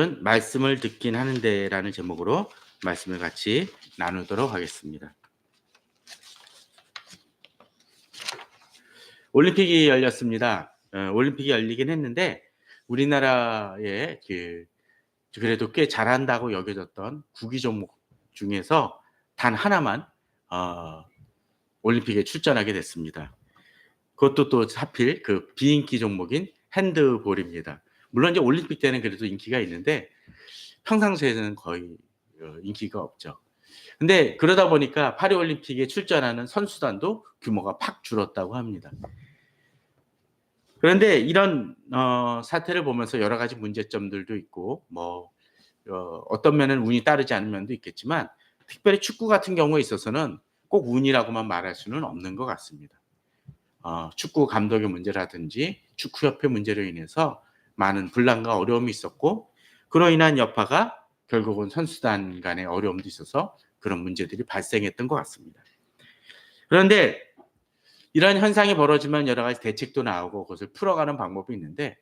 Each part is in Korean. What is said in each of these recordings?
오늘은 말씀을 듣긴 하는데라는 제목으로 말씀을 같이 나누도록 하겠습니다. 올림픽이 열렸습니다. 올림픽이 열리긴 했는데 우리나라의 그래도 꽤 잘한다고 여겨졌던 구기 종목 중에서 단 하나만 올림픽에 출전하게 됐습니다. 그것도 또 하필 그 비인기 종목인 핸드볼입니다. 물론 이제 올림픽 때는 그래도 인기가 있는데 평상시에는 거의 인기가 없죠. 근데 그러다 보니까 파리올림픽에 출전하는 선수단도 규모가 팍 줄었다고 합니다. 그런데 이런 사태를 보면서 여러 가지 문제점들도 있고 어떤 면은 운이 따르지 않은 면도 있겠지만 특별히 축구 같은 경우에 있어서는 꼭 운이라고만 말할 수는 없는 것 같습니다. 축구 감독의 문제라든지 축구협회 문제로 인해서 많은 분란과 어려움이 있었고 그로 인한 여파가 결국은 선수단 간의 어려움도 있어서 그런 문제들이 발생했던 것 같습니다. 그런데 이런 현상이 벌어지면 여러 가지 대책도 나오고 그것을 풀어가는 방법이 있는데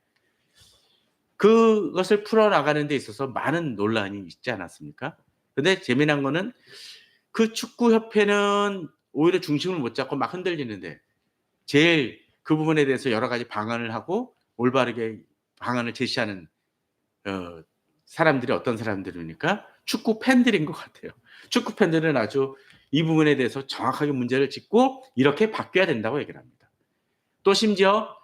그것을 풀어나가는 데 있어서 많은 논란이 있지 않았습니까? 근데 재미난 거는 그 축구협회는 오히려 중심을 못 잡고 막 흔들리는데 제일 그 부분에 대해서 여러 가지 방안을 하고 올바르게 방안을 제시하는 사람들이 어떤 사람들입니까? 축구 팬들인 것 같아요. 축구 팬들은 아주 이 부분에 대해서 정확하게 문제를 짚고 이렇게 바뀌어야 된다고 얘기를 합니다. 또 심지어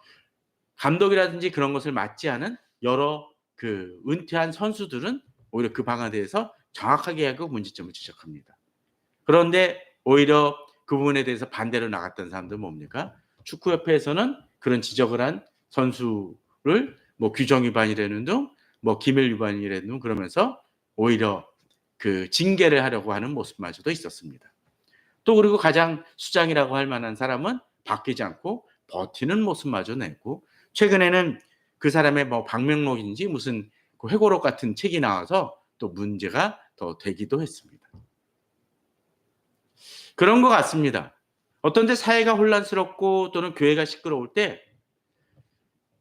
감독이라든지 그런 것을 맡지 않은 여러 그 은퇴한 선수들은 오히려 그 방안에 대해서 정확하게 하고 문제점을 지적합니다. 그런데 오히려 그 부분에 대해서 반대로 나갔던 사람들은 뭡니까? 축구협회에서는 그런 지적을 한 선수를 규정 위반이라는 등 기밀 위반이라는 등 그러면서 오히려 그 징계를 하려고 하는 모습마저도 있었습니다. 또 그리고 가장 수장이라고 할 만한 사람은 바뀌지 않고 버티는 모습마저 내고 최근에는 그 사람의 방명록인지 무슨 회고록 같은 책이 나와서 또 문제가 더 되기도 했습니다. 그런 것 같습니다. 어떤 데 사회가 혼란스럽고 또는 교회가 시끄러울 때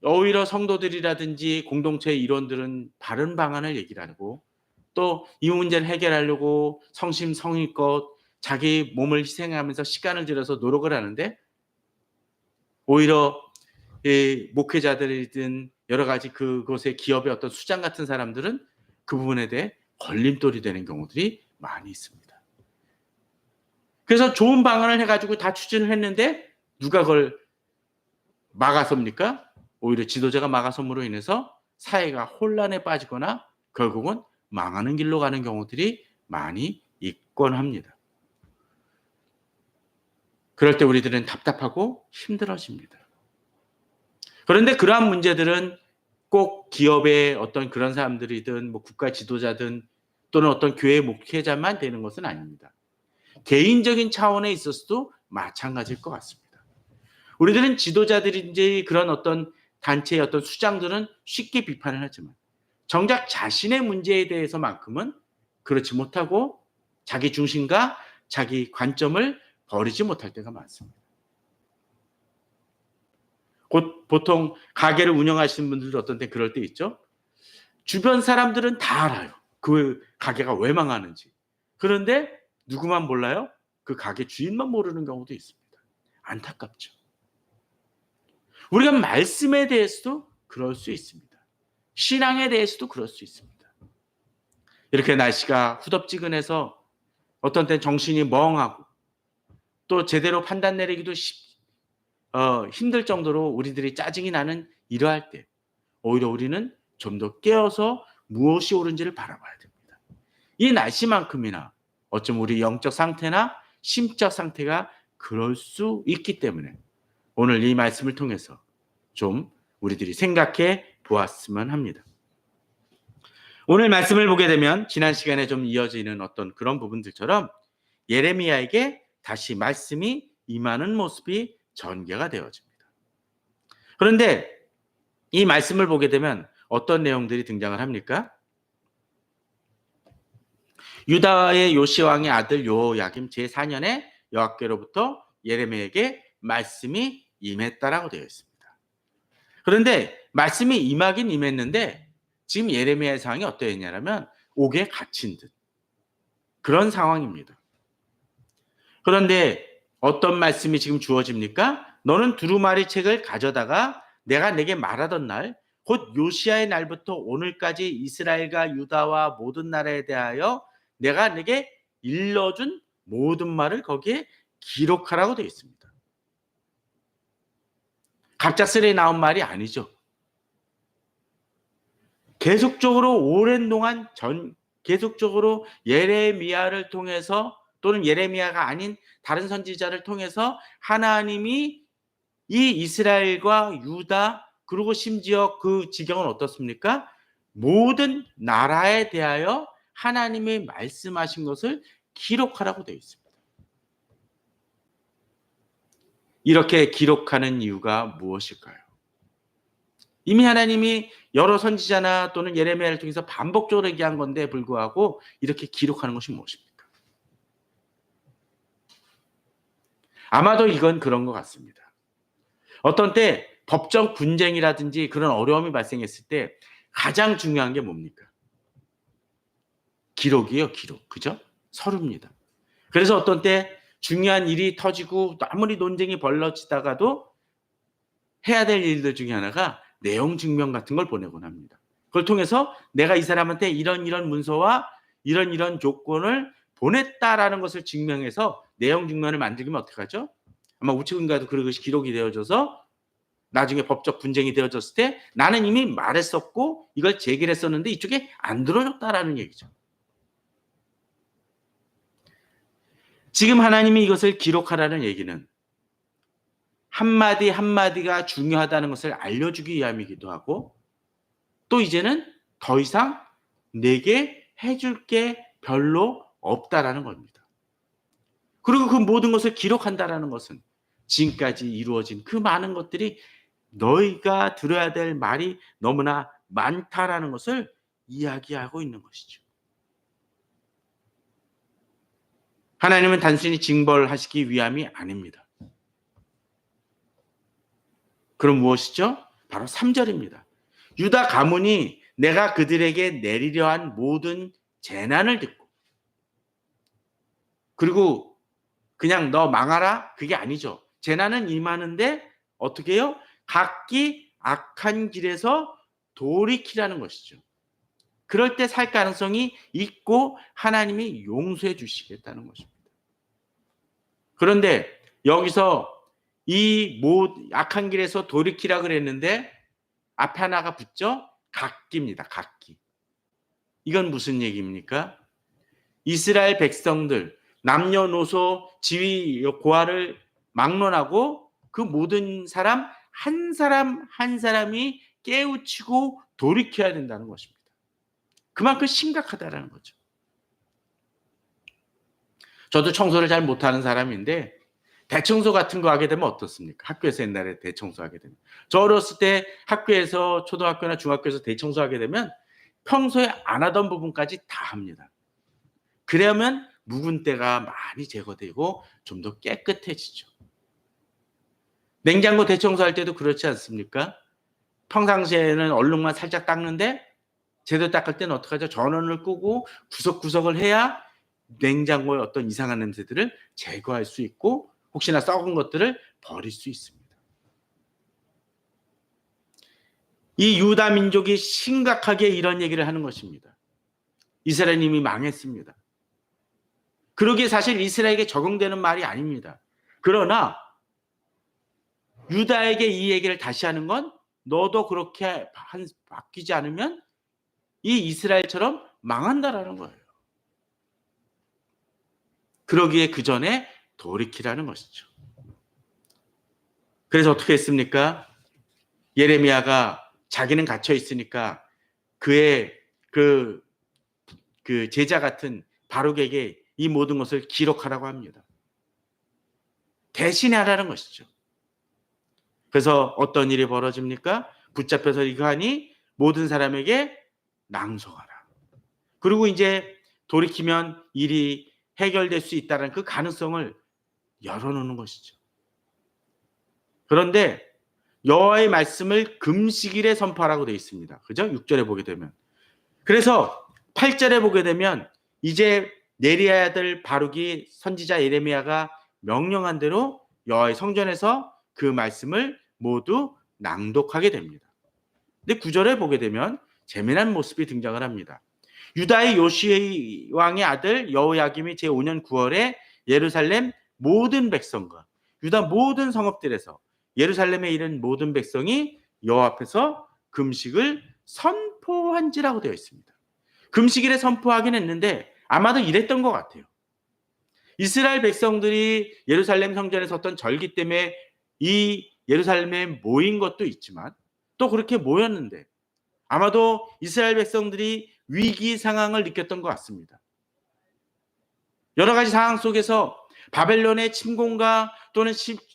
오히려 성도들이라든지 공동체의 일원들은 바른 방안을 얘기를 하고 또 이 문제를 해결하려고 성심성의껏 자기 몸을 희생하면서 시간을 들여서 노력을 하는데 오히려 목회자들이든 여러 가지 그곳의 기업의 어떤 수장 같은 사람들은 그 부분에 대해 걸림돌이 되는 경우들이 많이 있습니다. 그래서 좋은 방안을 해가지고 다 추진을 했는데 누가 그걸 막아섭니까? 오히려 지도자가 막아섬으로 인해서 사회가 혼란에 빠지거나 결국은 망하는 길로 가는 경우들이 많이 있곤 합니다. 그럴 때 우리들은 답답하고 힘들어집니다. 그런데 그러한 문제들은 꼭 기업의 어떤 그런 사람들이든 국가 지도자든 또는 어떤 교회 목회자만 되는 것은 아닙니다. 개인적인 차원에 있어서도 마찬가지일 것 같습니다. 우리들은 지도자들인지 그런 어떤 단체의 어떤 수장들은 쉽게 비판을 하지만 정작 자신의 문제에 대해서만큼은 그렇지 못하고 자기 중심과 자기 관점을 버리지 못할 때가 많습니다. 보통 가게를 운영하시는 분들도 어떤 때 그럴 때 있죠. 주변 사람들은 다 알아요. 그 가게가 왜 망하는지. 그런데 누구만 몰라요? 그 가게 주인만 모르는 경우도 있습니다. 안타깝죠. 우리가 말씀에 대해서도 그럴 수 있습니다. 신앙에 대해서도 그럴 수 있습니다. 이렇게 날씨가 후덥지근해서 어떤 때는 정신이 멍하고 또 제대로 판단 내리기도 힘들 정도로 우리들이 짜증이 나는 이러할 때 오히려 우리는 좀 더 깨어서 무엇이 옳은지를 바라봐야 됩니다. 이 날씨만큼이나 어쩜 우리 영적 상태나 심적 상태가 그럴 수 있기 때문에 오늘 이 말씀을 통해서 좀 우리들이 생각해 보았으면 합니다. 오늘 말씀을 보게 되면 지난 시간에 좀 이어지는 어떤 그런 부분들처럼 예레미야에게 다시 말씀이 임하는 모습이 전개가 되어집니다. 그런데 이 말씀을 보게 되면 어떤 내용들이 등장을 합니까? 유다의 요시왕의 아들 요야김 제4년에 여호와께로부터 예레미야에게 말씀이 임했다라고 되어 있습니다. 그런데 말씀이 임하긴 임했는데 지금 예레미야의 상황이 어떠했냐면 옥에 갇힌 듯 그런 상황입니다. 그런데 어떤 말씀이 지금 주어집니까? 너는 두루마리 책을 가져다가 내가 내게 말하던 날, 곧 요시야의 날부터 오늘까지 이스라엘과 유다와 모든 나라에 대하여 내가 내게 일러준 모든 말을 거기에 기록하라고 되어 있습니다. 갑작스레 나온 말이 아니죠. 계속적으로 오랜 동안 계속적으로 예레미야를 통해서 또는 예레미야가 아닌 다른 선지자를 통해서 하나님이 이 이스라엘과 유다 그리고 심지어 그 지경은 어떻습니까? 모든 나라에 대하여 하나님이 말씀하신 것을 기록하라고 되어 있습니다. 이렇게 기록하는 이유가 무엇일까요? 이미 하나님이 여러 선지자나 또는 예레미야를 통해서 반복적으로 얘기한 건데 불구하고 이렇게 기록하는 것이 무엇입니까? 아마도 이건 그런 것 같습니다. 어떤 때 법정 분쟁이라든지 그런 어려움이 발생했을 때 가장 중요한 게 뭡니까? 기록이에요, 기록. 그죠? 서류입니다. 그래서 어떤 때 중요한 일이 터지고 아무리 논쟁이 벌어지다가도 해야 될 일들 중에 하나가 내용 증명 같은 걸 보내곤 합니다. 그걸 통해서 내가 이 사람한테 이런 문서와 이런 조건을 보냈다라는 것을 증명해서 내용 증명을 만들면 어떡하죠? 아마 우측인가도 그런 것이 기록이 되어져서 나중에 법적 분쟁이 되어졌을 때 나는 이미 말했었고 이걸 제기를 했었는데 이쪽에 안 들어줬다라는 얘기죠. 지금 하나님이 이것을 기록하라는 얘기는 한마디 한마디가 중요하다는 것을 알려주기 위함이기도 하고 또 이제는 더 이상 내게 해줄 게 별로 없다라는 겁니다. 그리고 그 모든 것을 기록한다라는 것은 지금까지 이루어진 그 많은 것들이 너희가 들어야 될 말이 너무나 많다라는 것을 이야기하고 있는 것이죠. 하나님은 단순히 징벌하시기 위함이 아닙니다. 그럼 무엇이죠? 바로 3절입니다. 유다 가문이 내가 그들에게 내리려 한 모든 재난을 듣고 그리고 그냥 너 망하라 그게 아니죠. 재난은 임하는데 어떻게 해요? 각기 악한 길에서 돌이키라는 것이죠. 그럴 때 살 가능성이 있고 하나님이 용서해 주시겠다는 것입니다. 그런데 여기서 이 악한 길에서 돌이키라 그랬는데 앞에 하나가 붙죠? 각기입니다. 각기. 이건 무슨 얘기입니까? 이스라엘 백성들 남녀노소 지위 고하를 막론하고 그 모든 사람 한 사람이 깨우치고 돌이켜야 된다는 것입니다. 그만큼 심각하다라는 거죠. 저도 청소를 잘 못하는 사람인데 대청소 같은 거 하게 되면 어떻습니까? 학교에서 옛날에 대청소하게 되면. 저 어렸을 때 학교에서 초등학교나 중학교에서 대청소하게 되면 평소에 안 하던 부분까지 다 합니다. 그러면 묵은 때가 많이 제거되고 좀 더 깨끗해지죠. 냉장고 대청소할 때도 그렇지 않습니까? 평상시에는 얼룩만 살짝 닦는데 제대로 닦을 때는 어떡하죠? 전원을 끄고 구석구석을 해야 냉장고의 어떤 이상한 냄새들을 제거할 수 있고 혹시나 썩은 것들을 버릴 수 있습니다. 이 유다 민족이 심각하게 이런 얘기를 하는 것입니다. 이스라엘이 이미 망했습니다. 그러기에 사실 이스라엘에게 적용되는 말이 아닙니다. 그러나 유다에게 이 얘기를 다시 하는 건 너도 그렇게 바뀌지 않으면 이 이스라엘처럼 망한다라는 거예요. 그러기에 그 전에 돌이키라는 것이죠. 그래서 어떻게 했습니까? 예레미야가 자기는 갇혀 있으니까 그의 그 제자 같은 바룩에게 이 모든 것을 기록하라고 합니다. 대신에 하라는 것이죠. 그래서 어떤 일이 벌어집니까? 붙잡혀서 이거 하니 모든 사람에게 낭송하라. 그리고 이제 돌이키면 일이 해결될 수 있다는 그 가능성을 열어놓는 것이죠. 그런데 여호와의 말씀을 금식일에 선포하라고 되어 있습니다. 그죠? 6절에 보게 되면. 그래서 8절에 보게 되면 이제 네리아의 아들 바룩이 선지자 예레미야가 명령한 대로 여호와의 성전에서 그 말씀을 모두 낭독하게 됩니다. 근데 9절에 보게 되면 재미난 모습이 등장을 합니다. 유다의 요시의 왕의 아들 여호야김이 제5년 9월에 예루살렘 모든 백성과 유다 모든 성읍들에서 예루살렘에 이른 모든 백성이 여호와 앞에서 금식을 선포한지라고 되어 있습니다. 금식일에 선포하긴 했는데 아마도 이랬던 것 같아요. 이스라엘 백성들이 예루살렘 성전에 섰던 절기 때문에 이 예루살렘에 모인 것도 있지만 또 그렇게 모였는데 아마도 이스라엘 백성들이 위기 상황을 느꼈던 것 같습니다. 여러 가지 상황 속에서 바벨론의 침공과 또는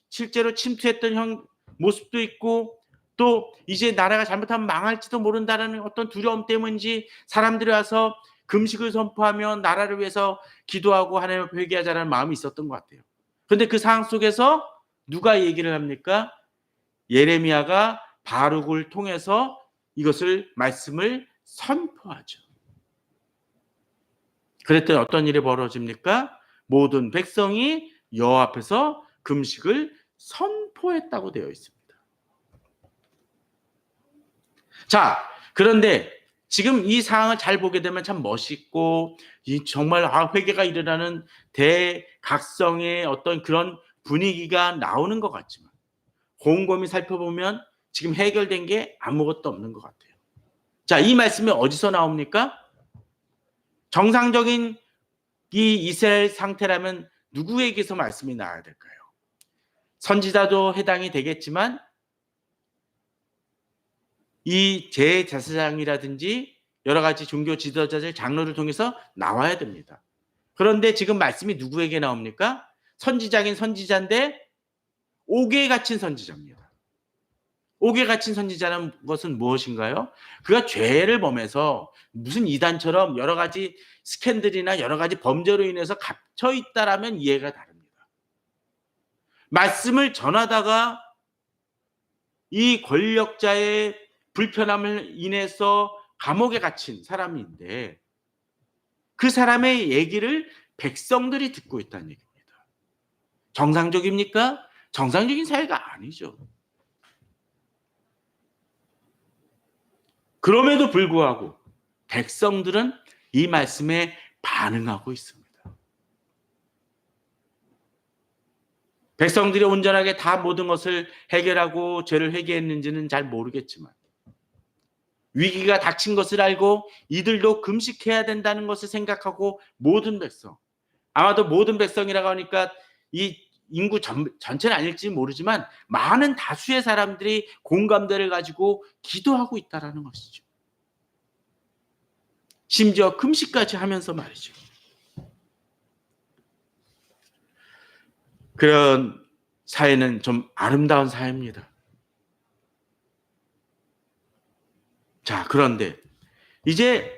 실제로 침투했던 모습도 있고 또 이제 나라가 잘못하면 망할지도 모른다는 어떤 두려움 때문인지 사람들이 와서 금식을 선포하며 나라를 위해서 기도하고 하나님 앞에 회개하자는 마음이 있었던 것 같아요. 그런데 그 상황 속에서 누가 얘기를 합니까? 예레미야가 바룩을 통해서 이것을 말씀을 선포하죠. 그랬더니 어떤 일이 벌어집니까? 모든 백성이 여호와 앞에서 금식을 선포했다고 되어 있습니다. 자, 그런데 지금 이 상황을 잘 보게 되면 참 멋있고 정말 회개가 일어나는 대각성의 어떤 그런 분위기가 나오는 것 같지만 곰곰이 살펴보면 지금 해결된 게 아무것도 없는 것 같아요. 자, 이 말씀이 어디서 나옵니까? 정상적인 이 이스라엘 상태라면 누구에게서 말씀이 나와야 될까요? 선지자도 해당이 되겠지만 이 제사장이라든지 여러 가지 종교 지도자들 장로를 통해서 나와야 됩니다. 그런데 지금 말씀이 누구에게 나옵니까? 선지자긴 선지자인데 옥에 갇힌 선지자입니다. 옥에 갇힌 선지자는 것은 무엇인가요? 그가 죄를 범해서 무슨 이단처럼 여러 가지 스캔들이나 여러 가지 범죄로 인해서 갇혀 있다라면 이해가 다릅니다. 말씀을 전하다가 이 권력자의 불편함을 인해서 감옥에 갇힌 사람인데 그 사람의 얘기를 백성들이 듣고 있다는 얘기입니다. 정상적입니까? 정상적인 사회가 아니죠. 그럼에도 불구하고 백성들은 이 말씀에 반응하고 있습니다. 백성들이 온전하게 다 모든 것을 해결하고 죄를 회개했는지는 잘 모르겠지만 위기가 닥친 것을 알고 이들도 금식해야 된다는 것을 생각하고 모든 백성, 아마도 모든 백성이라고 하니까 이 인구 전체는 아닐지 모르지만 많은 다수의 사람들이 공감대를 가지고 기도하고 있다는 것이죠. 심지어 금식까지 하면서 말이죠. 그런 사회는 좀 아름다운 사회입니다. 자, 그런데 이제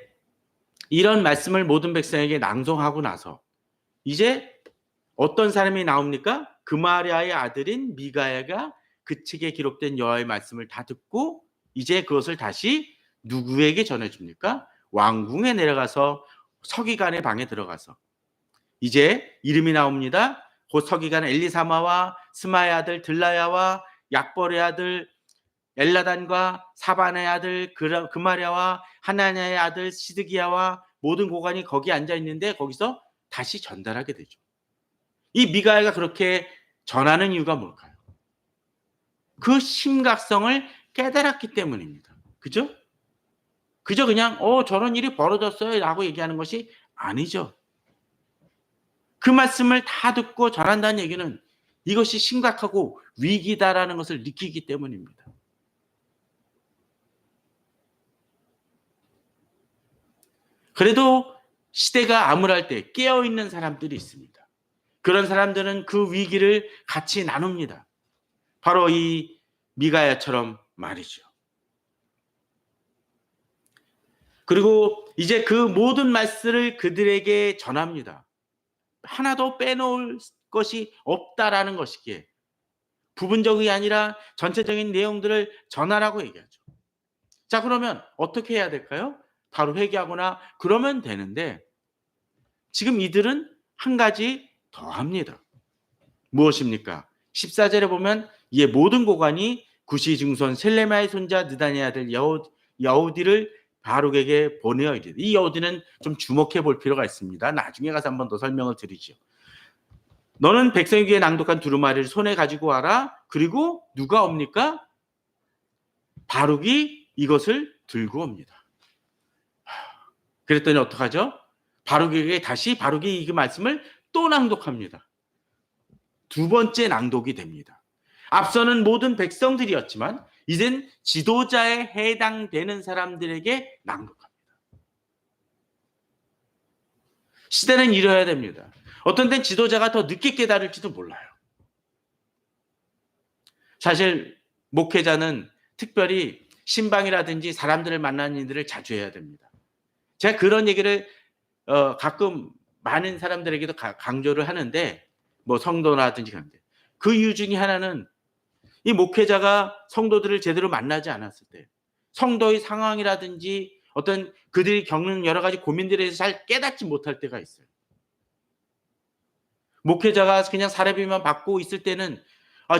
이런 말씀을 모든 백성에게 낭송하고 나서 이제 어떤 사람이 나옵니까? 그마리아의 아들인 미가야가 그 책에 기록된 여호와의 말씀을 다 듣고 이제 그것을 다시 누구에게 전해줍니까? 왕궁에 내려가서 서기관의 방에 들어가서 이제 이름이 나옵니다. 곧 서기관 엘리사마와 스마의 아들 들라야와 약벌의 아들 엘라단과 사반의 아들 그마랴와 하나냐의 아들 시드기야와 모든 고관이 거기 앉아 있는데 거기서 다시 전달하게 되죠. 이 미가야가 그렇게 전하는 이유가 뭘까요? 그 심각성을 깨달았기 때문입니다. 그죠? 그저 그냥 저런 일이 벌어졌어요 라고 얘기하는 것이 아니죠. 그 말씀을 다 듣고 전한다는 얘기는 이것이 심각하고 위기다라는 것을 느끼기 때문입니다. 그래도 시대가 암울할 때 깨어있는 사람들이 있습니다. 그런 사람들은 그 위기를 같이 나눕니다. 바로 이 미가야처럼 말이죠. 그리고 이제 그 모든 말씀을 그들에게 전합니다. 하나도 빼놓을 것이 없다라는 것이기에 부분적이 아니라 전체적인 내용들을 전하라고 얘기하죠. 자, 그러면 어떻게 해야 될까요? 바로 회개하거나 그러면 되는데 지금 이들은 한 가지 더 합니다. 무엇입니까? 14절에 보면 이에 모든 고관이 구시 증손 셀레마의 손자 느다니의 아들 여우디를 바룩에게 보내어 이르되, 이 여우디는 좀 주목해 볼 필요가 있습니다. 나중에 가서 한 번 더 설명을 드리죠. 너는 백성이 귀에 낭독한 두루마리를 손에 가지고 와라. 그리고 누가 옵니까? 바룩이 이것을 들고 옵니다. 그랬더니 어떡하죠? 바룩에게 다시 바룩이 이 말씀을 또 낭독합니다. 두 번째 낭독이 됩니다. 앞서는 모든 백성들이었지만 이젠 지도자에 해당되는 사람들에게 낭독합니다. 시대는 이뤄야 됩니다. 어떤 때는 지도자가 더 늦게 깨달을지도 몰라요. 사실 목회자는 특별히 신방이라든지 사람들을 만나는 일들을 자주 해야 됩니다. 제가 그런 얘기를 가끔 많은 사람들에게도 강조를 하는데, 뭐 성도라든지 그 이유 중에 하나는 이 목회자가 성도들을 제대로 만나지 않았을 때 성도의 상황이라든지 어떤 그들이 겪는 여러 가지 고민들에 대해서 잘 깨닫지 못할 때가 있어요. 목회자가 그냥 사례비만 받고 있을 때는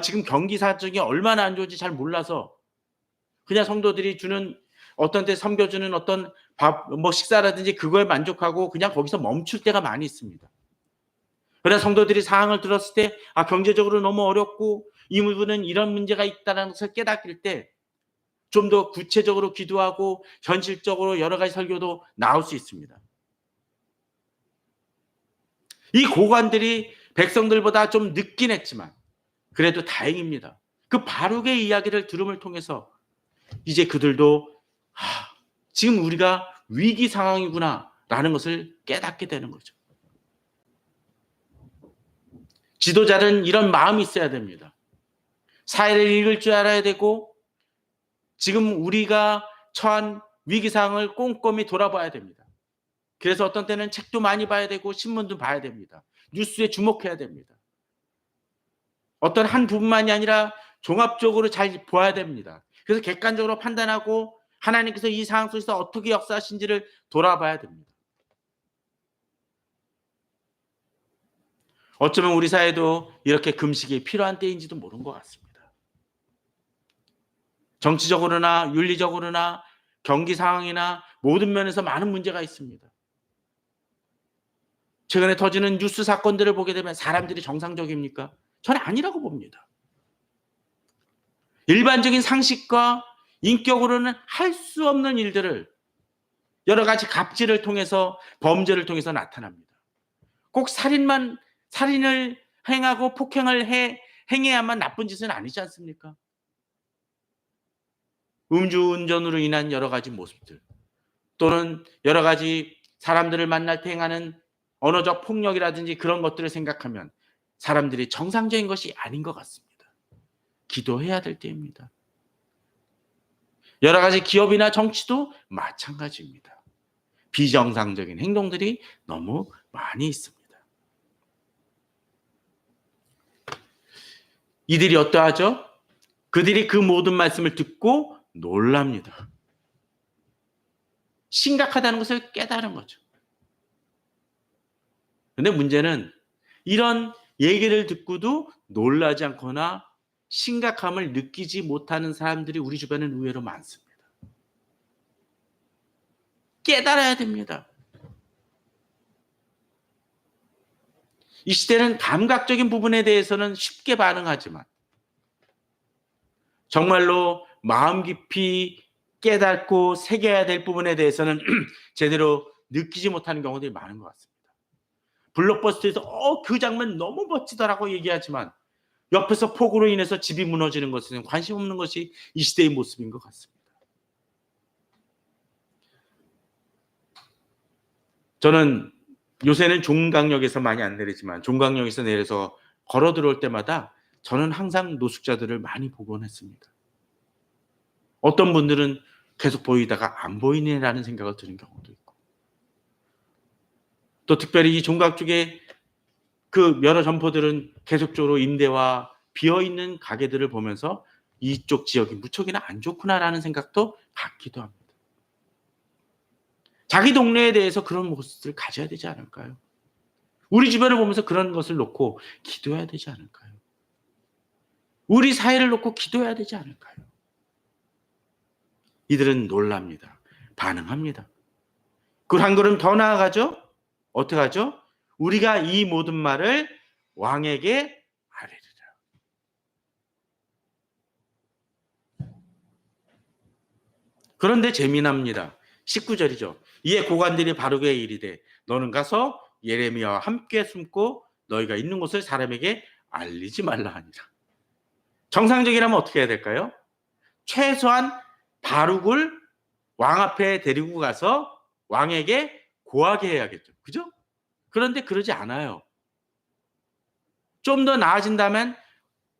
지금 경기 사정이 얼마나 안 좋은지 잘 몰라서 그냥 성도들이 주는 어떤 때 섬겨주는 어떤 식사라든지 그거에 만족하고 그냥 거기서 멈출 때가 많이 있습니다. 그러나 성도들이 사항을 들었을 때 경제적으로 너무 어렵고 이 부분은 이런 문제가 있다는 것을 깨닫길 때 좀 더 구체적으로 기도하고 현실적으로 여러 가지 설교도 나올 수 있습니다. 이 고관들이 백성들보다 좀 늦긴 했지만 그래도 다행입니다. 그 바룩의 이야기를 들음을 통해서 이제 그들도 지금 우리가 위기 상황이구나 라는 것을 깨닫게 되는 거죠. 지도자는 이런 마음이 있어야 됩니다. 사회를 읽을 줄 알아야 되고 지금 우리가 처한 위기 상황을 꼼꼼히 돌아봐야 됩니다. 그래서 어떤 때는 책도 많이 봐야 되고 신문도 봐야 됩니다. 뉴스에 주목해야 됩니다. 어떤 한 부분만이 아니라 종합적으로 잘 봐야 됩니다. 그래서 객관적으로 판단하고 하나님께서 이 상황 속에서 어떻게 역사하신지를 돌아봐야 됩니다. 어쩌면 우리 사회도 이렇게 금식이 필요한 때인지도 모르는 것 같습니다. 정치적으로나 윤리적으로나 경기 상황이나 모든 면에서 많은 문제가 있습니다. 최근에 터지는 뉴스 사건들을 보게 되면 사람들이 정상적입니까? 저는 아니라고 봅니다. 일반적인 상식과 인격으로는 할 수 없는 일들을 여러 가지 갑질을 통해서 범죄를 통해서 나타납니다. 꼭 살인을 행하고 폭행을 행해야만 나쁜 짓은 아니지 않습니까? 음주운전으로 인한 여러 가지 모습들 또는 여러 가지 사람들을 만날 때 행하는 언어적 폭력이라든지 그런 것들을 생각하면 사람들이 정상적인 것이 아닌 것 같습니다. 기도해야 될 때입니다. 여러 가지 기업이나 정치도 마찬가지입니다. 비정상적인 행동들이 너무 많이 있습니다. 이들이 어떠하죠? 그들이 그 모든 말씀을 듣고 놀랍니다. 심각하다는 것을 깨달은 거죠. 그런데 문제는 이런 얘기를 듣고도 놀라지 않거나 심각함을 느끼지 못하는 사람들이 우리 주변에는 의외로 많습니다. 깨달아야 됩니다. 이 시대는 감각적인 부분에 대해서는 쉽게 반응하지만 정말로 마음 깊이 깨닫고 새겨야 될 부분에 대해서는 제대로 느끼지 못하는 경우들이 많은 것 같습니다. 블록버스터에서 그 장면 너무 멋지더라고 얘기하지만 옆에서 폭우로 인해서 집이 무너지는 것에는 관심 없는 것이 이 시대의 모습인 것 같습니다. 저는 요새는 종강역에서 많이 안 내리지만 종강역에서 내려서 걸어 들어올 때마다 저는 항상 노숙자들을 많이 보곤 했습니다. 어떤 분들은 계속 보이다가 안 보이네라는 생각을 드는 경우도 있고 또 특별히 이 종각 쪽에 그 여러 점포들은 계속적으로 임대와 비어있는 가게들을 보면서 이쪽 지역이 무척이나 안 좋구나라는 생각도 갖기도 합니다. 자기 동네에 대해서 그런 모습을 가져야 되지 않을까요? 우리 주변을 보면서 그런 것을 놓고 기도해야 되지 않을까요? 우리 사회를 놓고 기도해야 되지 않을까요? 이들은 놀랍니다. 반응합니다. 그리고 한 걸음 더 나아가죠. 어떻게 하죠? 우리가 이 모든 말을 왕에게 아뢰리라. 그런데 재미납니다. 19절이죠. 이에 고관들이 바룩에게 이르되 너는 가서 예레미야와 함께 숨고 너희가 있는 곳을 사람에게 알리지 말라 하니라. 정상적이라면 어떻게 해야 될까요? 최소한 바룩을 왕 앞에 데리고 가서 왕에게 고하게 해야겠죠. 그죠? 그런데 그러지 않아요. 좀 더 나아진다면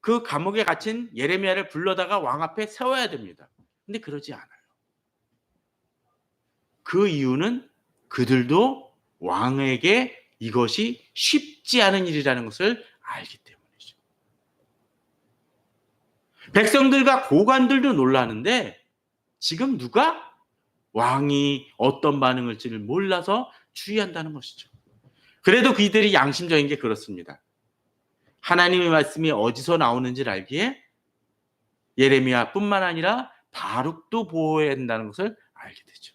그 감옥에 갇힌 예레미야를 불러다가 왕 앞에 세워야 됩니다. 근데 그러지 않아요. 그 이유는 그들도 왕에게 이것이 쉽지 않은 일이라는 것을 알기 때문이죠. 백성들과 고관들도 놀라는데 지금 누가 왕이 어떤 반응을지를 몰라서 주의한다는 것이죠. 그래도 그들이 양심적인 게 그렇습니다. 하나님의 말씀이 어디서 나오는지를 알기에 예레미야뿐만 아니라 바룩도 보호해야 한다는 것을 알게 되죠.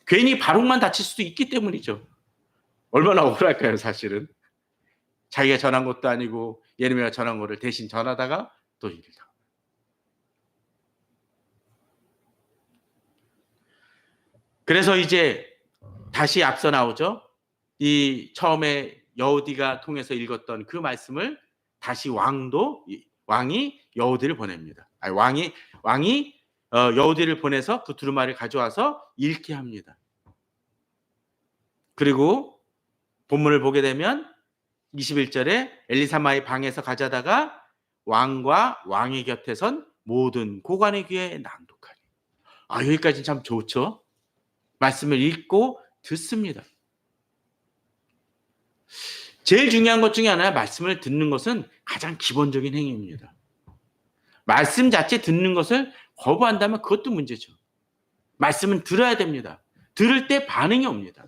괜히 바룩만 다칠 수도 있기 때문이죠. 얼마나 억울할까요, 사실은. 자기가 전한 것도 아니고 예레미야가 전한 거를 대신 전하다가 또 일을 당합니다. 그래서 이제 다시 앞서 나오죠. 이 처음에 여호디가 통해서 읽었던 그 말씀을 다시 왕이 여호디를 보냅니다. 왕이 여호디를 보내서 그 두루마리를 가져와서 읽게 합니다. 그리고 본문을 보게 되면 21절에 엘리사마의 방에서 가져다가 왕과 왕의 곁에 선 모든 고관의 귀에 낭독하니. 여기까지는 참 좋죠. 말씀을 읽고 듣습니다. 제일 중요한 것 중에 하나, 말씀을 듣는 것은 가장 기본적인 행위입니다. 말씀 자체 듣는 것을 거부한다면 그것도 문제죠. 말씀은 들어야 됩니다. 들을 때 반응이 옵니다.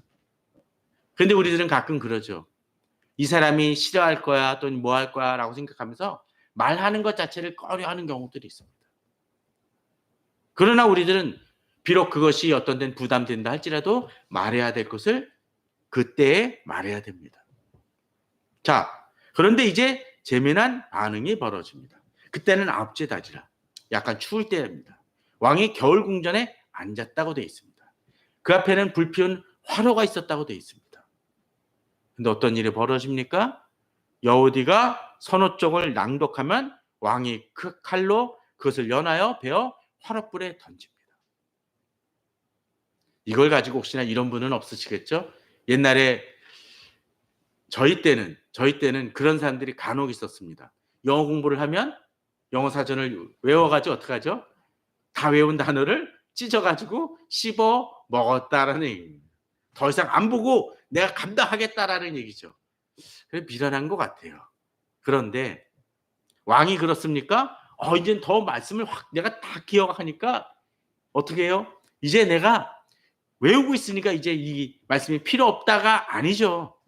그런데 우리들은 가끔 그러죠. 이 사람이 싫어할 거야 또는 뭐 할 거야 라고 생각하면서 말하는 것 자체를 꺼려하는 경우들이 있습니다. 그러나 우리들은 비록 그것이 어떤 데는 부담된다 할지라도 말해야 될 것을 그때에 말해야 됩니다. 자, 그런데 이제 재미난 반응이 벌어집니다. 그때는 아홉째 달이라 약간 추울 때입니다. 왕이 겨울 궁전에 앉았다고 되어 있습니다. 그 앞에는 불피운 화로가 있었다고 되어 있습니다. 근데 어떤 일이 벌어집니까? 여호디가 선호 쪽을 낭독하면 왕이 그 칼로 그것을 연하여 베어 화롯불에 던집니다. 이걸 가지고 혹시나 이런 분은 없으시겠죠? 옛날에 저희 때는 그런 사람들이 간혹 있었습니다. 영어 공부를 하면 영어 사전을 외워가지고 어떻게 하죠? 다 외운 단어를 찢어가지고 씹어 먹었다라는 얘기입니다. 더 이상 안 보고 내가 감당하겠다라는 얘기죠. 그래 미련한 것 같아요. 그런데 왕이 그렇습니까? 이제 더 말씀을 확 내가 다 기억하니까 어떻게 해요? 이제 내가 외우고 있으니까 이제 이 말씀이 필요 없다가 아니죠.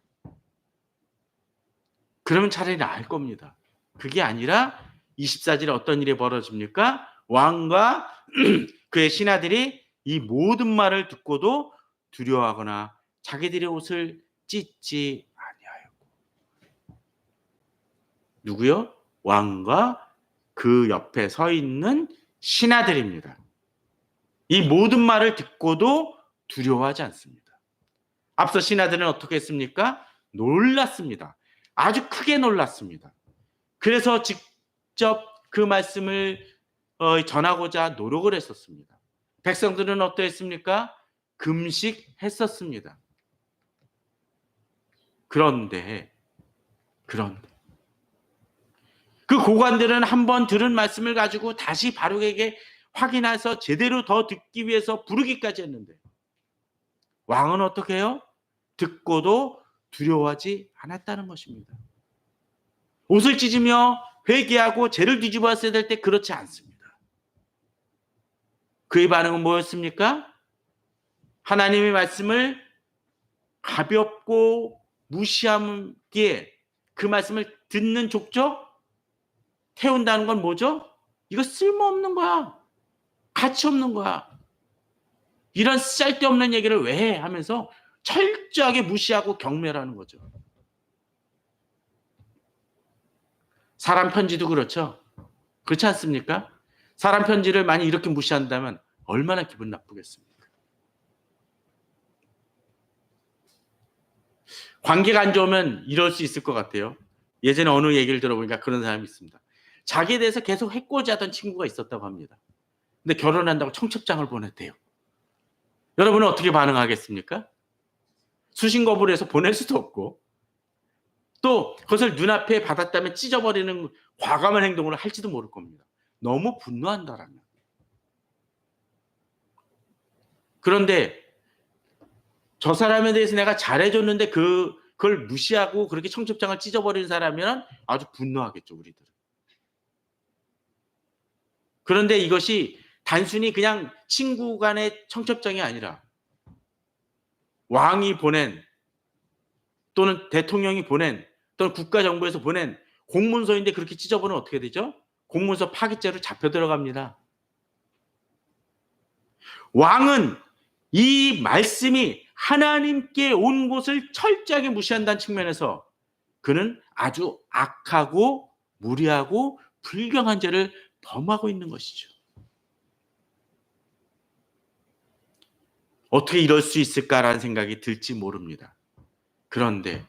그러면 차라리 나을 겁니다. 그게 아니라 24절에 어떤 일이 벌어집니까? 왕과 그의 신하들이 이 모든 말을 듣고도 두려워하거나 자기들의 옷을 찢지 아니하였고. 누구요? 왕과 그 옆에 서 있는 신하들입니다. 이 모든 말을 듣고도 두려워하지 않습니다. 앞서 신하들은 어떻게 했습니까? 놀랐습니다. 아주 크게 놀랐습니다. 그래서 직접 그 말씀을 전하고자 노력을 했었습니다. 백성들은 어떠했습니까? 금식했었습니다. 그런데 그 고관들은 한번 들은 말씀을 가지고 다시 바룩에게 확인해서 제대로 더 듣기 위해서 부르기까지 했는데 왕은 어떻게 해요? 듣고도 두려워하지 않았다는 것입니다. 옷을 찢으며 회개하고 죄를 뒤집어왔어야 될 때 그렇지 않습니다. 그의 반응은 뭐였습니까? 하나님의 말씀을 가볍고 무시함기에 그 말씀을 듣는 족족 태운다는 건 뭐죠? 이거 쓸모없는 거야. 가치 없는 거야. 이런 쓸데없는 얘기를 왜 해? 하면서 철저하게 무시하고 경멸하는 거죠. 사람 편지도 그렇죠. 그렇지 않습니까? 사람 편지를 만약 이렇게 무시한다면 얼마나 기분 나쁘겠습니까? 관계가 안 좋으면 이럴 수 있을 것 같아요. 예전에 어느 얘기를 들어보니까 그런 사람이 있습니다. 자기에 대해서 계속 해코지하던 친구가 있었다고 합니다. 근데 결혼한다고 청첩장을 보냈대요. 여러분은 어떻게 반응하겠습니까? 수신거부를 해서 보낼 수도 없고 또 그것을 눈앞에 받았다면 찢어버리는 과감한 행동을 할지도 모를 겁니다. 너무 분노한다라면. 그런데 저 사람에 대해서 내가 잘해줬는데 그걸 무시하고 그렇게 청첩장을 찢어버리는 사람이면 아주 분노하겠죠, 우리들은. 그런데 이것이 단순히 그냥 친구 간의 청첩장이 아니라 왕이 보낸 또는 대통령이 보낸 또는 국가정부에서 보낸 공문서인데 그렇게 찢어버리면 어떻게 되죠? 공문서 파기죄로 잡혀 들어갑니다. 왕은 이 말씀이 하나님께 온 곳을 철저하게 무시한다는 측면에서 그는 아주 악하고 무리하고 불경한 죄를 범하고 있는 것이죠. 어떻게 이럴 수 있을까라는 생각이 들지 모릅니다. 그런데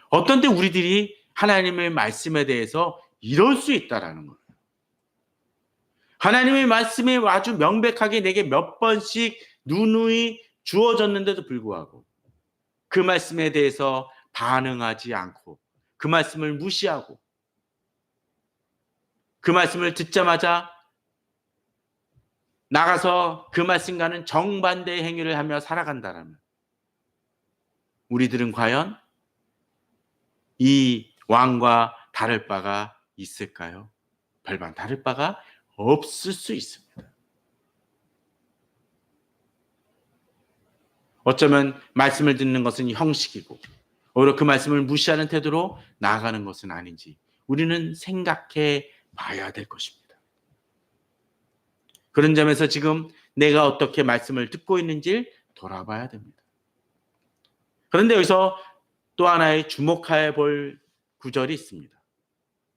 어떤 때 우리들이 하나님의 말씀에 대해서 이럴 수 있다라는 거예요. 하나님의 말씀이 아주 명백하게 내게 몇 번씩 누누이 주어졌는데도 불구하고 그 말씀에 대해서 반응하지 않고 그 말씀을 무시하고 그 말씀을 듣자마자 나가서 그 말씀과는 정반대의 행위를 하며 살아간다라면 우리들은 과연 이 왕과 다를 바가 있을까요? 별반 다를 바가 없을 수 있습니다. 어쩌면 말씀을 듣는 것은 형식이고 오히려 그 말씀을 무시하는 태도로 나아가는 것은 아닌지 우리는 생각해 봐야 될 것입니다. 그런 점에서 지금 내가 어떻게 말씀을 듣고 있는지 돌아봐야 됩니다. 그런데 여기서 또 하나의 주목해 볼 구절이 있습니다.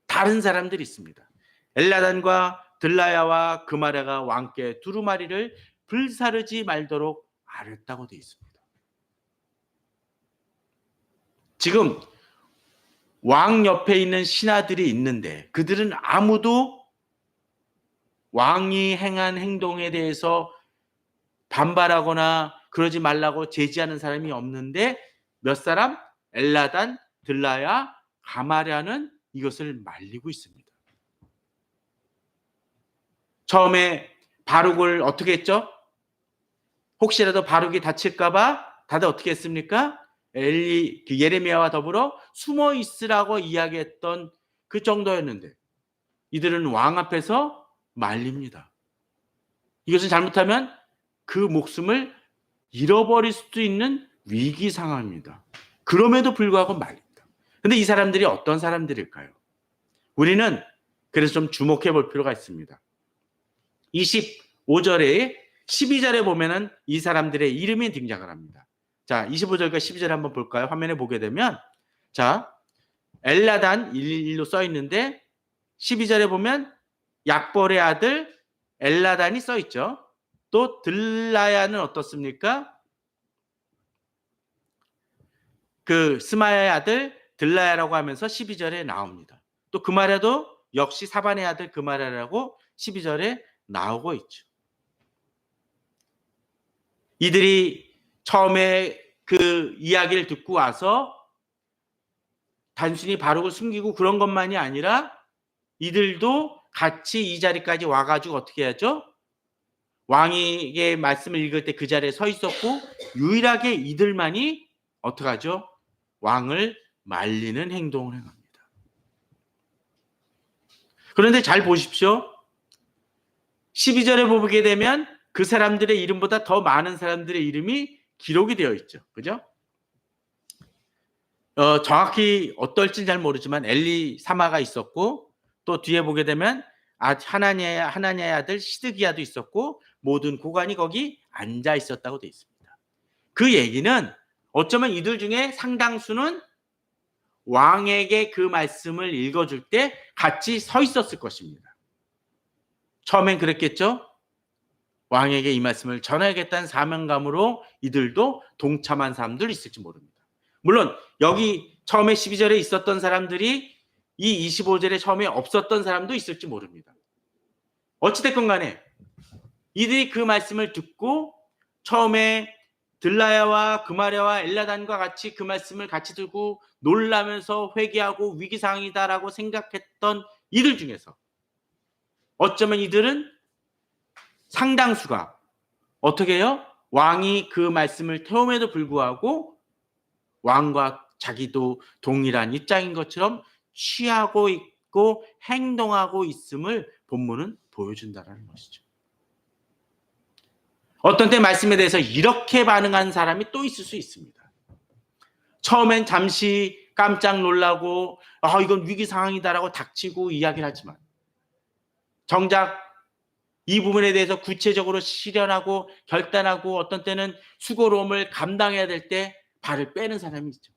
다른 사람들이 있습니다. 엘라단과 들라야와 그마랴가 왕께 두루마리를 불사르지 말도록 아랬다고 되어 있습니다. 지금 왕 옆에 있는 신하들이 있는데 그들은 아무도 왕이 행한 행동에 대해서 반발하거나 그러지 말라고 제지하는 사람이 없는데 몇 사람? 엘라단, 들라야, 가마랴는 이것을 말리고 있습니다. 처음에 바룩을 어떻게 했죠? 혹시라도 바룩이 다칠까봐 다들 어떻게 했습니까? 예레미야와 더불어 숨어 있으라고 이야기했던 그 정도였는데 이들은 왕 앞에서 말립니다. 이것을 잘못하면 그 목숨을 잃어버릴 수도 있는 위기 상황입니다. 그럼에도 불구하고 말립니다. 그런데 이 사람들이 어떤 사람들일까요? 우리는 그래서 좀 주목해 볼 필요가 있습니다. 25절에 12절에 보면은 이 사람들의 이름이 등장을 합니다. 자, 25절과 12절 한번 볼까요? 화면에 보게 되면 자, 엘라단 111로 써 있는데 12절에 보면 약볼의 아들 엘라단이 써 있죠. 또 들라야는 어떻습니까? 그 스마야의 아들 들라야라고 하면서 12절에 나옵니다. 또 그마랴도 역시 사반의 아들 그마랴라고 12절에 나오고 있죠. 이들이 처음에 그 이야기를 듣고 와서 단순히 바룩을 숨기고 그런 것만이 아니라 이들도 같이 이 자리까지 와가지고 어떻게 하죠? 왕에게 말씀을 읽을 때 그 자리에 서 있었고 유일하게 이들만이 어떻게 하죠? 왕을 말리는 행동을 행합니다. 그런데 잘 보십시오. 12절에 보게 되면 그 사람들의 이름보다 더 많은 사람들의 이름이 기록이 되어 있죠. 그죠? 정확히 어떨지 잘 모르지만 엘리사마가 있었고, 또 뒤에 보게 되면 하나냐의 아들 시드기야도 있었고, 모든 고관이 거기 앉아 있었다고 되어 있습니다. 그 얘기는 어쩌면 이들 중에 상당수는 왕에게 그 말씀을 읽어줄 때 같이 서 있었을 것입니다. 처음엔 그랬겠죠? 왕에게 이 말씀을 전해야겠다는 사명감으로 이들도 동참한 사람들 있을지 모릅니다. 물론 여기 처음에 12절에 있었던 사람들이 이 25절에 처음에 없었던 사람도 있을지 모릅니다. 어찌됐건 간에 이들이 그 말씀을 듣고 처음에 들라야와 그마랴와 엘라단과 같이 그 말씀을 같이 듣고 놀라면서 회개하고 위기상황이다라고 생각했던 이들 중에서 어쩌면 이들은 상당수가 어떻게 해요? 왕이 그 말씀을 태움에도 불구하고 왕과 자기도 동일한 입장인 것처럼 취하고 있고 행동하고 있음을 본문은 보여준다는 것이죠. 어떤 때 말씀에 대해서 이렇게 반응하는 사람이 또 있을 수 있습니다. 처음엔 잠시 깜짝 놀라고 이건 위기 상황이다라고 닥치고 이야기를 하지만 정작 이 부분에 대해서 구체적으로 실현하고 결단하고 어떤 때는 수고로움을 감당해야 될 때 발을 빼는 사람이 있죠.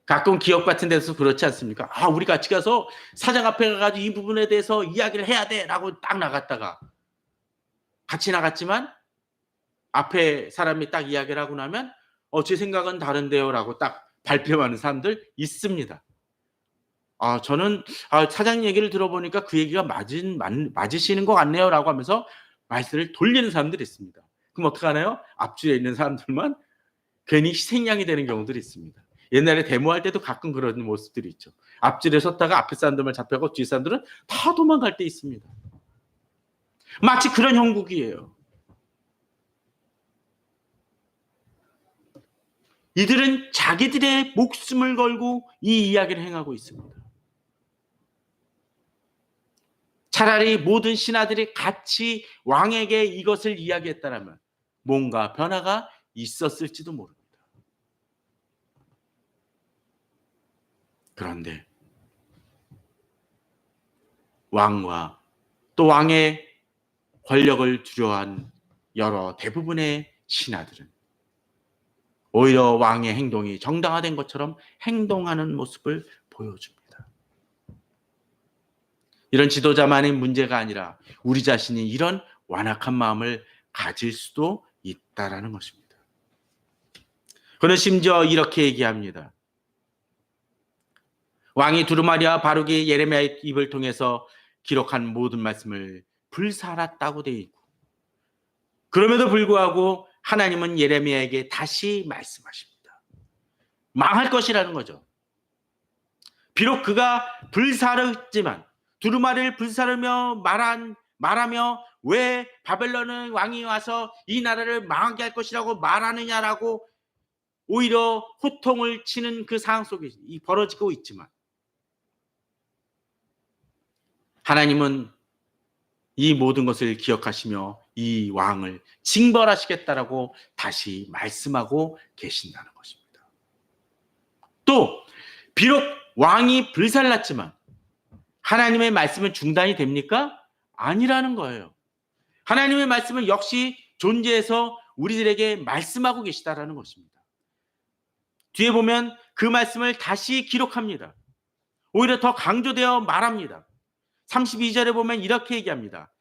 가끔 기업 같은 데서 그렇지 않습니까? 우리 같이 가서 사장 앞에 가가지고 이 부분에 대해서 이야기를 해야 돼라고 딱 나갔다가 같이 나갔지만 앞에 사람이 딱 이야기를 하고 나면 제 생각은 다른데요라고 딱 발표하는 사람들 있습니다. 저는 사장 얘기를 들어보니까 그 얘기가 맞으시는 것 같네요라고 하면서 말씀을 돌리는 사람들이 있습니다. 그럼 어떡하나요? 앞줄에 있는 사람들만 괜히 희생양이 되는 경우들이 있습니다. 옛날에 데모할 때도 가끔 그런 모습들이 있죠. 앞줄에 섰다가 앞에 사람들만 잡혀가고 뒤에 사람들은 다 도망갈 때 있습니다. 마치 그런 형국이에요. 이들은 자기들의 목숨을 걸고 이 이야기를 행하고 있습니다. 차라리 모든 신하들이 같이 왕에게 이것을 이야기했다면 뭔가 변화가 있었을지도 모릅니다. 그런데 왕과 또 왕의 권력을 두려워한 대부분의 신하들은 오히려 왕의 행동이 정당화된 것처럼 행동하는 모습을 보여줍니다. 이런 지도자만의 문제가 아니라 우리 자신이 이런 완악한 마음을 가질 수도 있다라는 것입니다. 그는 심지어 이렇게 얘기합니다. 왕이 두루마리와 바룩이 예레미야의 입을 통해서 기록한 모든 말씀을 불살았다고 되어 있고, 그럼에도 불구하고 하나님은 예레미야에게 다시 말씀하십니다. 망할 것이라는 거죠. 비록 그가 불사르지만 두루마리를 불사르며 말하며 왜 바벨론은 왕이 와서 이 나라를 망하게 할 것이라고 말하느냐라고 오히려 호통을 치는 그 상황 속에 벌어지고 있지만 하나님은 이 모든 것을 기억하시며 이 왕을 징벌하시겠다라고 다시 말씀하고 계신다는 것입니다. 또 비록 왕이 불살랐지만 하나님의 말씀은 중단이 됩니까? 아니라는 거예요. 하나님의 말씀은 역시 존재해서 우리들에게 말씀하고 계시다라는 것입니다. 뒤에 보면 그 말씀을 다시 기록합니다. 오히려 더 강조되어 말합니다. 32절에 보면 이렇게 얘기합니다.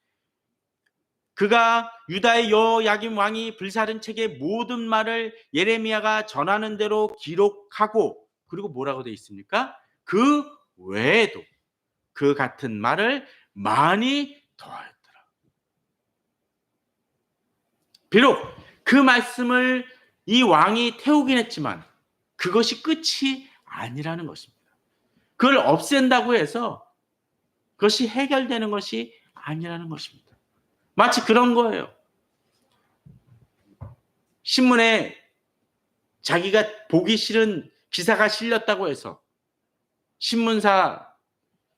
그가 유다의 여호야김 왕이 불사른 책의 모든 말을 예레미야가 전하는 대로 기록하고, 그리고 뭐라고 되어 있습니까? 그 외에도 그 같은 말을 많이 더하였더라. 비록 그 말씀을 이 왕이 태우긴 했지만 그것이 끝이 아니라는 것입니다. 그걸 없앤다고 해서 그것이 해결되는 것이 아니라는 것입니다. 마치 그런 거예요. 신문에 자기가 보기 싫은 기사가 실렸다고 해서 신문사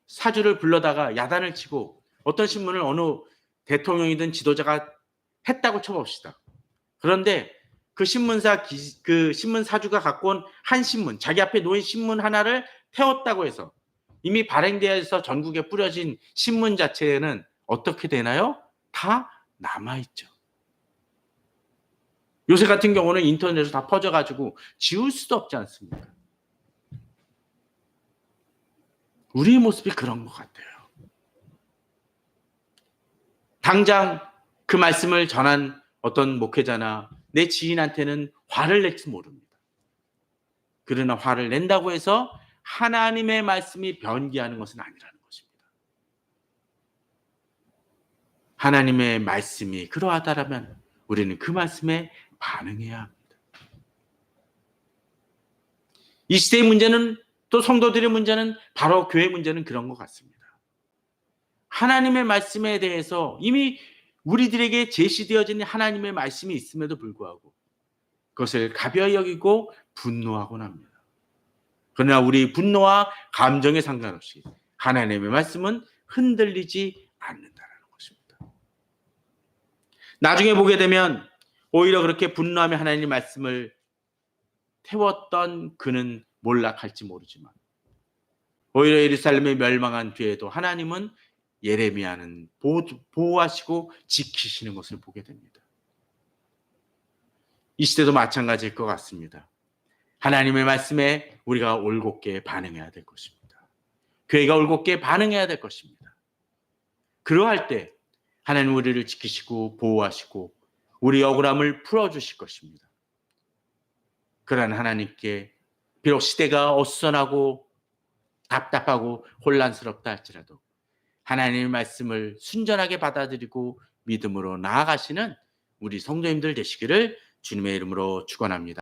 사주를 불러다가 야단을 치고 어떤 신문을 어느 대통령이든 지도자가 했다고 쳐봅시다. 그런데 그 그 신문 사주가 갖고 온 한 신문, 자기 앞에 놓인 신문 하나를 태웠다고 해서 이미 발행되어서 전국에 뿌려진 신문 자체는 어떻게 되나요? 다 남아있죠. 요새 같은 경우는 인터넷에서 다 퍼져가지고 지울 수도 없지 않습니까? 우리 모습이 그런 것 같아요. 당장 그 말씀을 전한 어떤 목회자나 내 지인한테는 화를 낼지 모릅니다. 그러나 화를 낸다고 해서 하나님의 말씀이 변기하는 것은 아니라는 것입니다. 하나님의 말씀이 그러하다라면 우리는 그 말씀에 반응해야 합니다. 이 시대의 문제는, 또 성도들의 문제는, 바로 교회 문제는 그런 것 같습니다. 하나님의 말씀에 대해서 이미 우리들에게 제시되어진 하나님의 말씀이 있음에도 불구하고 그것을 가벼이 여기고 분노하곤 합니다. 그러나 우리 분노와 감정에 상관없이 하나님의 말씀은 흔들리지 않는다는 것입니다. 나중에 보게 되면 오히려 그렇게 분노하며 하나님의 말씀을 태웠던 그는 몰락할지 모르지만 오히려 예루살렘이 멸망한 뒤에도 하나님은 예레미야는 보호하시고 지키시는 것을 보게 됩니다. 이 시대도 마찬가지일 것 같습니다. 하나님의 말씀에 우리가 올곧게 반응해야 될 것입니다. 교회가 올곧게 반응해야 될 것입니다. 그러할 때 하나님 우리를 지키시고 보호하시고 우리 억울함을 풀어주실 것입니다. 그러한 하나님께 비록 시대가 어수선하고 답답하고 혼란스럽다 할지라도 하나님의 말씀을 순전하게 받아들이고 믿음으로 나아가시는 우리 성도님들 되시기를 주님의 이름으로 축원합니다.